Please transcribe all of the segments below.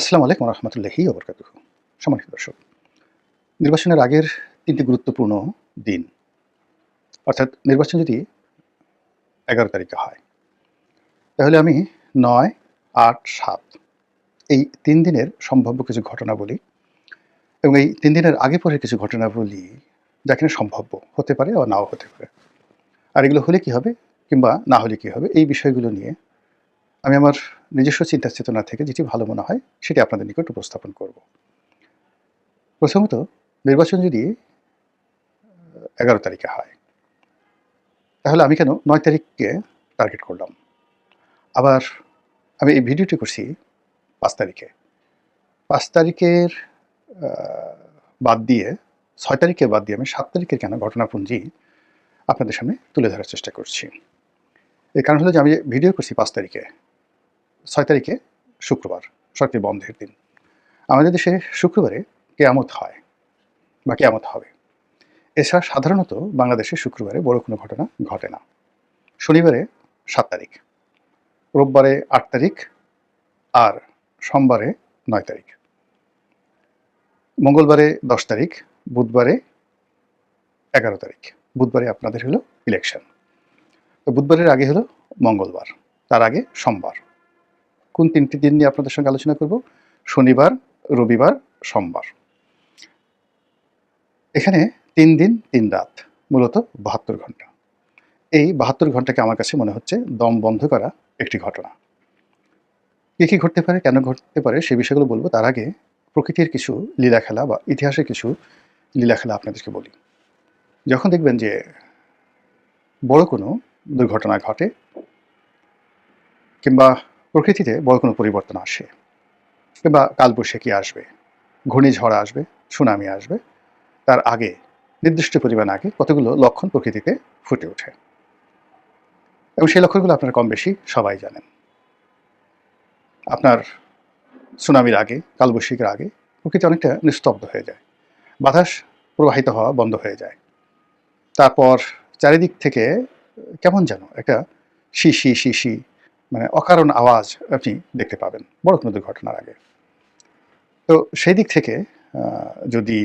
আসসালামু আলাইকুম রহমতুল্লাহি ওবরকাতুহু। সম্মানিত দর্শক, নির্বাচনের আগের ৩টি গুরুত্বপূর্ণ দিন, অর্থাৎ নির্বাচন যদি ১১ তারিখে হয়, তাহলে আমি ৯, ৮, ৭ এই ৩ দিনের সম্ভাব্য কিছু ঘটনা বলি এবং এই ৩ দিনের আগে পরের কিছু ঘটনা বলি, যা কিনা সম্ভাব্য হতে পারে বা নাও হতে পারে। আর এগুলো হলে কী হবে কিংবা না হলে কী হবে, এই বিষয়গুলো নিয়ে আমি আমার নিজস্ব চিন্তা চেতনা থেকে যেটি ভালো মনে হয় সেটি আপনাদের নিকট উপস্থাপন করব। প্রথমত, নির্বাচন যদি ১১ তারিখে হয়, তাহলে আমি কেন ৯ তারিখকে টার্গেট করলাম? আবার আমি এই ভিডিওটি করছি ৫ তারিখে। ৫ তারিখের আ বাদ দিয়ে ৬ তারিখকে বাদ দিয়ে আমি ৭ তারিখের কেন ঘটনাপুঞ্জি আপনাদের সামনে তুলে ধরার চেষ্টা করছি। এর কারণ হলো যে আমি ভিডিও করছি ৫ তারিখে। ৬ তারিখে শুক্রবার, সরকারি বন্ধের দিন। আমাদের দেশে শুক্রবারে কেয়ামত হয় বা কেয়ামত হবে। এছাড়া সাধারণত বাংলাদেশে শুক্রবারে বড় কোনো ঘটনা ঘটে না। শনিবারে ৭ তারিখ, রোববারে ৮ তারিখ, আর সোমবারে ৯ তারিখ, মঙ্গলবারে ১০ তারিখ, বুধবারে ১১ তারিখ। বুধবারে আপনাদের হলো ইলেকশন। তো বুধবারের আগে হলো মঙ্গলবার, তার আগে সোমবার। কোন ৩টি দিন নিয়ে আপনাদের সঙ্গে আলোচনা করব? শনিবার, রবিবার, সোমবার। এখানে ৩ দিন ৩ রাত, মূলত ৭২ ঘন্টা। এই ৭২ ঘন্টাকে আমার কাছে মনে হচ্ছে দম বন্ধ করা একটি ঘটনা। কী ঘটতে পারে, কেন ঘটতে পারে সে বিষয়গুলো বলব। তার আগে প্রকৃতির কিছু লীলাখেলা বা ইতিহাসের কিছু লীলাখেলা আপনাদেরকে বলি। যখন দেখবেন যে বড় কোনো দুর্ঘটনা ঘটে কিংবা প্রকৃতিতে বড় কোনো পরিবর্তন আসে কিংবা কালবৈশাখী আসবে, ঘূর্ণিঝড় আসবে, সুনামি আসবে, তার আগে নির্দিষ্ট পরিমাণ আগে কতগুলো লক্ষণ প্রকৃতিতে ফুটে ওঠে এবং সেই লক্ষণগুলো আপনারা কম বেশি সবাই জানেন। আপনার সুনামির আগে, কালবৈশাখীর আগে প্রকৃতি অনেকটা নিস্তব্ধ হয়ে যায়, বাতাস প্রবাহিত হওয়া বন্ধ হয়ে যায়। তারপর চারিদিক থেকে কেমন যেন একটা শি শি শি শি, মানে অকারণ আওয়াজ আপনি দেখতে পাবেন বড় কোনো দুর্ঘটনার আগে। তো সেই দিক থেকে যদি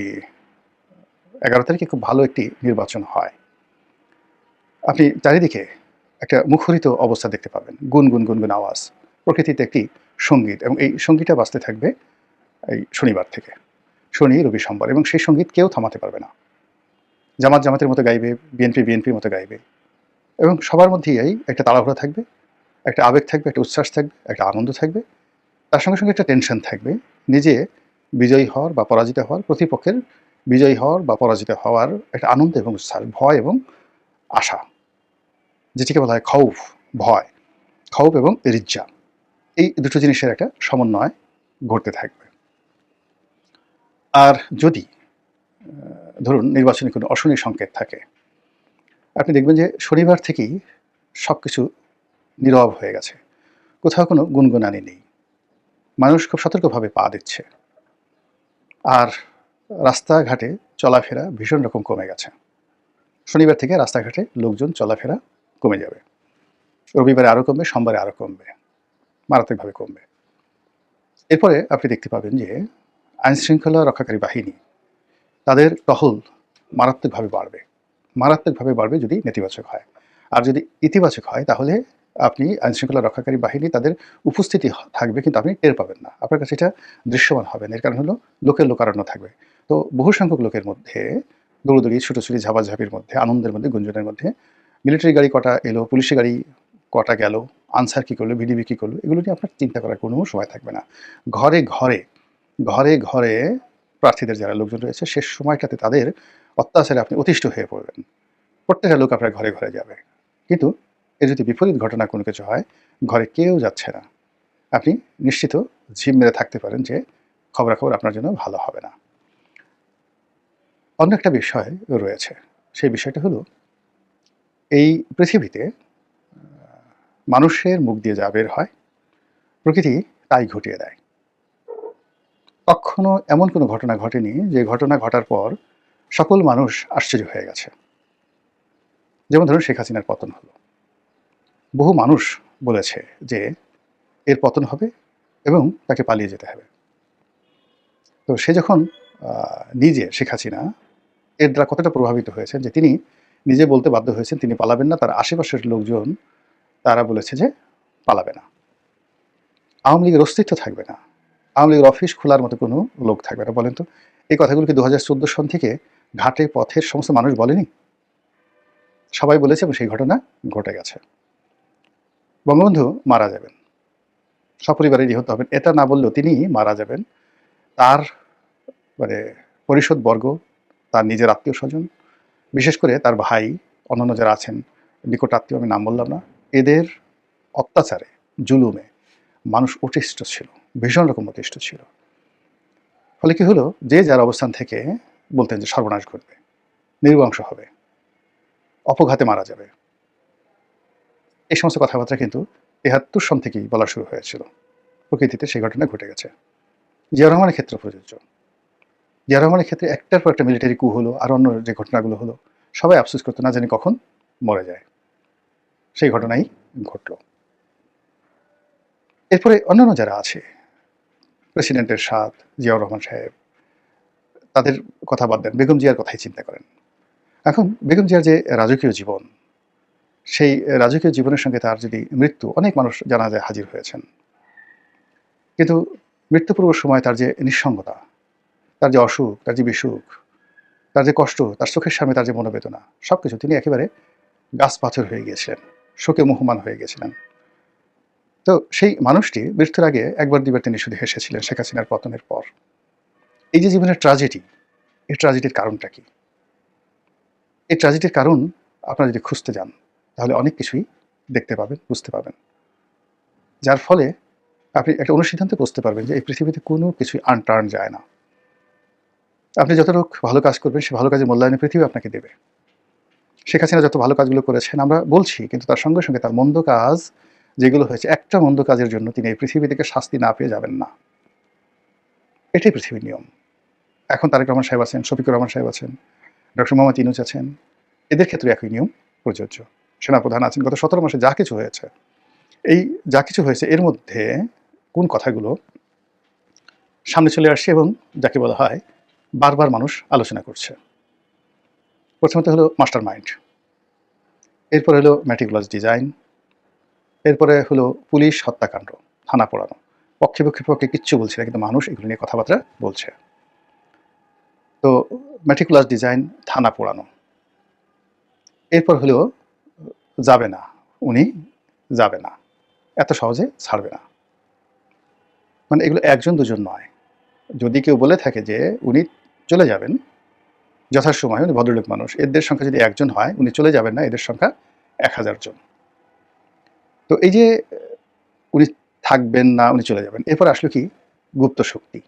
১১ তারিখে খুব ভালো একটি নির্বাচন হয়, আপনি চারিদিকে একটা মুখরিত অবস্থা দেখতে পাবেন, গুনগুন গুনগুন আওয়াজ, প্রকৃতিতে একটি সঙ্গীত, এবং এই সঙ্গীতটা বাজতে থাকবে এই শনিবার থেকে, শনি, রবি, সোমবার, এবং সেই সঙ্গীত কেউ থামাতে পারবে না। জামাত জামাতের মতো গাইবে, বিএনপি বিএনপির মতো গাইবে, এবং সবার মধ্যেই এই একটা তাড়াহুড়া থাকবে, একটা আবেগ থাকবে, একটা উচ্ছ্বাস থাকবে, একটা আনন্দ থাকবে, তার সঙ্গে সঙ্গে একটা টেনশন থাকবে, নিজে বিজয়ী হওয়ার বা পরাজিত হওয়ার, প্রতিপক্ষের বিজয়ী হওয়ার বা পরাজিত হওয়ার একটা আনন্দ এবং উৎসাহ, ভয় এবং আশা, যেটিকে বলা হয় খৌফ, ভয়, খৌফ এবং রিজ্জা। এই দুটো জিনিসের একটা সমন্বয় ঘটতে থাকবে। আর যদি ধরুন নির্বাচনে কোনো অশনি সংকেত থাকে, আপনি দেখবেন যে শনিবার থেকেই সব কিছু নীরব হয়ে গেছে, কোথাও কোনো গুনগুনানি নেই, মানুষ খুব সতর্কভাবে পা দিচ্ছে, আর রাস্তাঘাটে চলাফেরা ভীষণ রকম কমে গেছে। শনিবার থেকে রাস্তাঘাটে লোকজন চলাফেরা কমে যাবে, রবিবারে আরও কমবে, সোমবারে আরও কমবে, মারাত্মকভাবে কমবে। এরপরে আপনি দেখতে পাবেন যে আইনশৃঙ্খলা রক্ষাকারী বাহিনী, তাদের টহল মারাত্মকভাবে বাড়বে, মারাত্মকভাবে বাড়বে যদি নেতিবাচক হয়। আর যদি ইতিবাচক হয়, তাহলে আপনি আইনশৃঙ্খলা রক্ষাকারী বাহিনী তাদের উপস্থিতি থাকবে, কিন্তু আপনি টের পাবেন না, আপনার কাছে এটা দৃশ্যমান হবে না। এর কারণ হলো লোকের লোকারণ্য থাকবে। তো বহু সংখ্যক লোকের মধ্যে দৌড়দৌড়ি, ছুটোছুটি, ঝাপাঝাপির মধ্যে, আনন্দের মধ্যে, গুঞ্জনের মধ্যে মিলিটারি গাড়ি কটা এলো, পুলিশি গাড়ি কটা গেল, আনসার কী করলো, ভিডিবি কী করলো, এগুলো নিয়ে আপনার চিন্তা করার কোনো সময় থাকবে না। ঘরে ঘরে ঘরে ঘরে প্রার্থীদের যারা লোকজন রয়েছে, শেষ সময়টাতে তাদের অত্যাচারে আপনি অতিষ্ঠ হয়ে পড়বেন। প্রত্যেকটা লোক আপনার ঘরে ঘরে যাবে। কিন্তু এর যদি বিপরীত ঘটনা কোনো কিছু হয়, ঘরে কেউ যাচ্ছে না, আপনি নিশ্চিত ঝিম মেরে থাকতে পারেন যে খবরাখবর আপনার জন্য ভালো হবে না। অন্য একটা বিষয় রয়েছে, সেই বিষয়টা হলো এই পৃথিবীতে মানুষের মুখ দিয়ে যা বের হয়, প্রকৃতি তাই ঘটিয়ে দেয়। কখনো এমন কোনো ঘটনা ঘটেনি যে ঘটনা ঘটার পর সকল মানুষ আশ্চর্য হয়ে গেছে। যেমন ধরুন শেখ হাসিনার পতন হলো, বহু মানুষ বলেছে যে এর পতন হবে এবং তাকে পালিয়ে যেতে হবে। তো সে যখন নিজে শেখ হাসিনা এর দ্বারা কতটা প্রভাবিত হয়েছেন যে তিনি নিজে বলতে বাধ্য হয়েছেন তিনি পালাবেন না, তার আশেপাশের লোকজন তারা বলেছে যে পালাবে না, আওয়ামী লীগের অস্তিত্ব থাকবে না, আওয়ামী লীগের অফিস খোলার মতো কোনো লোক থাকবে না। বলেন তো এই কথাগুলো কি 2014 সন থেকে ঘাটে পথের সমস্ত মানুষ বলেনি? সবাই বলেছে এবং সেই ঘটনা ঘটে গেছে। বঙ্গবন্ধু মারা যাবেন, সপরিবারে নিহত হবেন, এটা না বললেও তিনি মারা যাবেন। তার মানে পরিষদ বর্গ, তার নিজের আত্মীয় স্বজন, বিশেষ করে তার ভাই, অন্যান্য যারা আছেন নিকট আত্মীয়, আমি নাম বললাম না, এদের অত্যাচারে জুলুমে মানুষ অতিষ্ঠ ছিল, ভীষণ রকম অতিষ্ঠ ছিল। ফলে কি হলো, যে যার অবস্থান থেকে বলতেন যে সর্বনাশ ঘটবে, নির্বংশ হবে, অপঘাতে মারা যাবে। এই সমস্ত কথাবার্তা কিন্তু ৭৩ সন থেকেই বলা শুরু হয়েছিল। প্রকৃতিতে সেই ঘটনা ঘটে গেছে। জিয়া রহমানের ক্ষেত্রে প্রযোজ্য। জিয়া রহমানের ক্ষেত্রে একটার পর একটা মিলিটারি কু হলো, আর অন্য যে ঘটনাগুলো হলো, সবাই আফসোস করতো না জানি কখন মরে যায়। সেই ঘটনাই ঘটল। এরপরে অন্যান্য যারা আছে, প্রেসিডেন্টের সাথ, জিয়াউর রহমান সাহেব, তাদের কথা বাদ দেন, বেগম জিয়ার কথাই চিন্তা করেন। এখন বেগম জিয়ার যে রাজকীয় জীবন, সেই রাজকীয় জীবনের সঙ্গে তার যদি মৃত্যু, অনেক মানুষ জানাজায় হাজির হয়েছেন, কিন্তু মৃত্যু পূর্ব সময় তার যে নিঃসঙ্গতা, তার যে অসুখ, তার যে বিসুখ, তার যে কষ্ট, তার চোখের সামনে তার যে মনোবেদনা, সব কিছু তিনি একেবারে গাছ পাথর হয়ে গিয়েছিলেন, শোকে মুহ্যমান হয়ে গেছিলেন। তো সেই মানুষটি মৃত্যুর আগে একবার দুইবার তিনি শুধু হেসেছিলেন শেখ হাসিনার পতনের পর। এই যে জীবনের ট্র্যাজেডি, এই ট্র্যাজেডির কারণটা কি? এই ট্র্যাজেডির কারণ আপনারা যদি খুঁজতে যান তাহলে অনেক কিছুই দেখতে পাবেন, বুঝতে পাবেন, যার ফলে আপনি একটা অনুসিদ্ধান্তে বুঝতে পারবেন যে এই পৃথিবীতে কোনো কিছুই আনটার্ন যায় না। আপনি যতটুক ভালো কাজ করবেন সে ভালো কাজের মূল্যায়নে পৃথিবী আপনাকে দেবে। শেখ হাসিনা যত ভালো কাজগুলো করেছেন আমরা বলছি, কিন্তু তার সঙ্গে সঙ্গে তার মন্দ কাজ যেগুলো হয়েছে, একটা মন্দ কাজের জন্য তিনি এই পৃথিবী থেকে শাস্তি না পেয়ে যাবেন না। এটাই পৃথিবীর নিয়ম। এখন তারেক রহমান সাহেব আছেন, শফিকুর রহমান সাহেব আছেন, ডক্টর মোহাম্মদ ইউনূস আছেন, এদের ক্ষেত্রে একই নিয়ম প্রযোজ্য। সেনাপ্রধান আছেন। গত 17 মাসে যা কিছু হয়েছে, এই যা কিছু হয়েছে এর মধ্যে কোন কথাগুলো সামনে চলে আসছে এবং যাকে বলা হয় বারবার মানুষ আলোচনা করছে? প্রথমত হলো মাস্টার মাইন্ড, এরপরে হলো ম্যাটিকুলাস ডিজাইন, এরপরে হলো পুলিশ হত্যাকাণ্ড, থানা পোড়ানো। পক্ষে পক্ষে কিচ্ছু বলছে না, কিন্তু মানুষ এগুলো নিয়ে কথাবার্তা বলছে। তো ম্যাটিকুলাস ডিজাইন, থানা পোড়ানো, এরপর হলো যাবে না, উনি যাবে না, এত সহজে ছাড়বে না। মানে এগুলো একজন দুজন নয়। যদি কেউ বলে থাকে যে উনি চলে যাবেন যথাসময়ে, উনি ভদ্রলোক মানুষ, এদের সংখ্যা যদি একজন হয়, উনি চলে যাবেন না, এদের সংখ্যা 1000 জন। তো এই যে উনি থাকবেন না, উনি চলে যাবেন, এরপর আসলো কি? গুপ্ত শক্তি,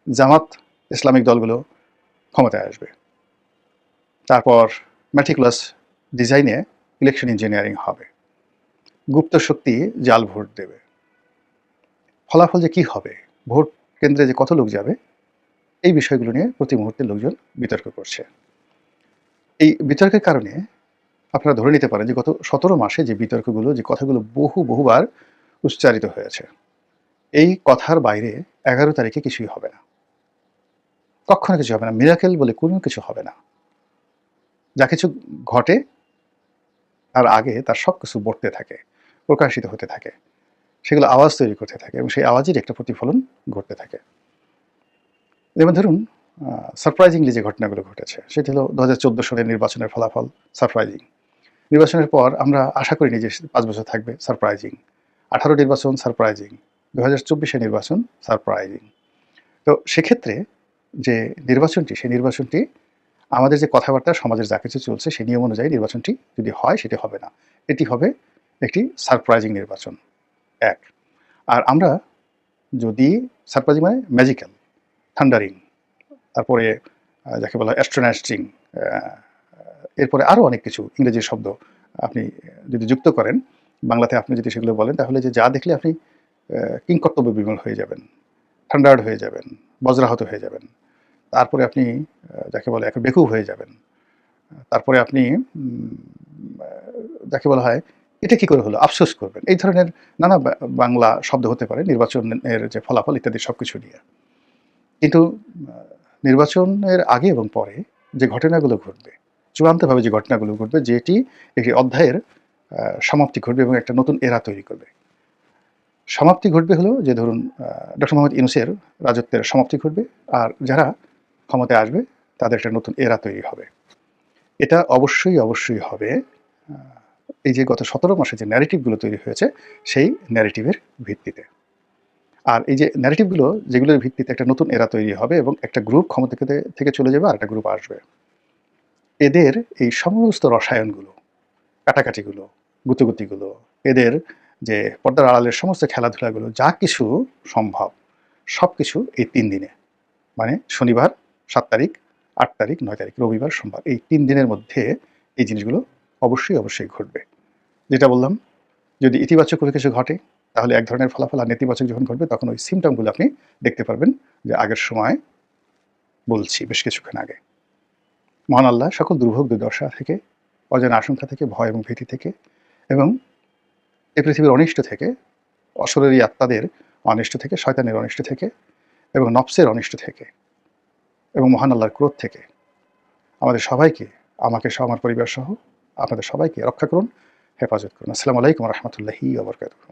জামাত ইসলামিক দলগুলো ক্ষমতায় আসবে। তারপর ম্যাটিকুলাস ডিজাইনে ইলেকশন ইঞ্জিনিয়ারিং হবে, গুপ্ত শক্তি জাল ভোট দেবে। ফলাফল যে কি হবে, ভোট কেন্দ্রে যে কত লোক যাবে, এই বিষয়গুলো নিয়ে প্রতি মুহূর্তে লোকজন বিতর্ক করছে। এই বিতর্কের কারণে আপনারা ধরে নিতে পারেন যে গত 17 মাসে যে বিতর্কগুলো, যে কথাগুলো বহুবার উচ্চারিত হয়েছে, এই কথার বাইরে 11 তারিখে কিছুই হবে না, কখনো কিছু হবে না। মিরাকেল বলে কোনো কিছু হবে না। যা কিছু ঘটে তার আগে তার সব কিছু বর্তে থাকে, প্রকাশিত হতে থাকে, সেগুলো আওয়াজ তৈরি করতে থাকে এবং সেই আওয়াজের একটা প্রতিফলন ঘটতে থাকে। যেমন ধরুন, সারপ্রাইজিংলি যে ঘটনাগুলো ঘটেছে সেটি হলো 2014 সালের নির্বাচনের ফলাফল সারপ্রাইজিং। নির্বাচনের পর আমরা আশা করিনি যে 5 বছর থাকবে, সারপ্রাইজিং। 18 নির্বাচন সারপ্রাইজিং, 2024 নির্বাচন সারপ্রাইজিং। তো সেক্ষেত্রে যে নির্বাচনটি, সেই নির্বাচনটি আমাদের যে কথাবার্তা, সমাজের যা কিছু চলছে সেই নিয়ম অনুযায়ী নির্বাচনটি যদি হয় সেটি হবে না, এটি হবে একটি সারপ্রাইজিং নির্বাচন। এক। আর আমরা যদি সারপ্রাইজিং মানে ম্যাজিক্যাল, থান্ডারিং, তারপরে যাকে বলা হয় অ্যাস্ট্রোনাস্টিং, এরপরে আরও অনেক কিছু ইংরেজি শব্দ আপনি যদি যুক্ত করেন, বাংলাতে আপনি যদি সেগুলো বলেন, তাহলে যে যা দেখলে আপনি কিংকর্তব্য বিমূঢ় হয়ে যাবেন, থান্ডার্ড হয়ে যাবেন, বজ্রাহত হয়ে যাবেন। তারপরে আপনি যাকে বলে একটা বেকুব হয়ে যাবেন। তারপরে আপনি যাকে বলা হয় এটা কি করে হলো, আফসোস করবেন। এই ধরনের নানা বাংলা শব্দ হতে পারে নির্বাচনের যে ফলাফল ইত্যাদি সব কিছু নিয়ে। কিন্তু নির্বাচনের আগে এবং পরে যে ঘটনাগুলো ঘটবে, চূড়ান্তভাবে যে ঘটনাগুলো ঘটবে, যেটি একটি অধ্যায়ের সমাপ্তি ঘটবে এবং একটা নতুন এরা তৈরি করবে। সমাপ্তি ঘটবে হলো যে ধরুন ডক্টর মোহাম্মদ ইউনূসের রাজত্বের সমাপ্তি ঘটবে, আর যারা ক্ষমতায় আসবে তাদের একটা নতুন এরা তৈরি হবে। এটা অবশ্যই হবে এই যে গত ১৭ মাসে যে ন্যারেটিভগুলো তৈরি হয়েছে, সেই ন্যারেটিভের ভিত্তিতে। আর এই যে ন্যারেটিভগুলো, যেগুলোর ভিত্তিতে একটা নতুন এরা তৈরি হবে এবং একটা গ্রুপ ক্ষমতা থেকে চলে যাবে আর একটা গ্রুপ আসবে। এদের এই সমস্ত রসায়নগুলো, কাটাকাটিগুলো, গুতোগুতিগুলো, এদের যে পর্দার আড়ালের সমস্ত খেলাধুলাগুলো, যা কিছু সম্ভব সবকিছু এই ৩ দিনে, মানে শনিবার ৭ তারিখ, ৮ তারিখ, ৯ তারিখ, রবিবার, সোমবার, এই ৩ দিনের মধ্যে এই জিনিসগুলো অবশ্যই ঘটবে। যেটা বললাম, যদি ইতিবাচক কোনো কিছু ঘটে তাহলে এক ধরনের ফলাফল, আর নেতিবাচক যখন ঘটবে তখন ওই সিমটমগুলো আপনি দেখতে পারবেন যে আগের সময় বলছি বেশ কিছুক্ষণ আগে। মহান আল্লাহ সকল দুর্ভোগ দুর্দশা থেকে, অজানা আশঙ্কা থেকে, ভয় এবং ভীতি থেকে, এবং এই পৃথিবীর অনিষ্ট থেকে, অশরীরী আত্মাদের অনিষ্ট থেকে, শয়তানের অনিষ্ট থেকে, এবং নফসের অনিষ্ট থেকে, এবং মহান আল্লাহর ক্রোধ থেকে আমাদের সবাইকে, আমাকে সহ, আমার পরিবার সহ আপনাদের সবাইকে রক্ষা করুন, হেফাজত করুন। আসসালামু আলাইকুম ওয়া রাহমাতুল্লাহি ওয়া বারাকাতুহু।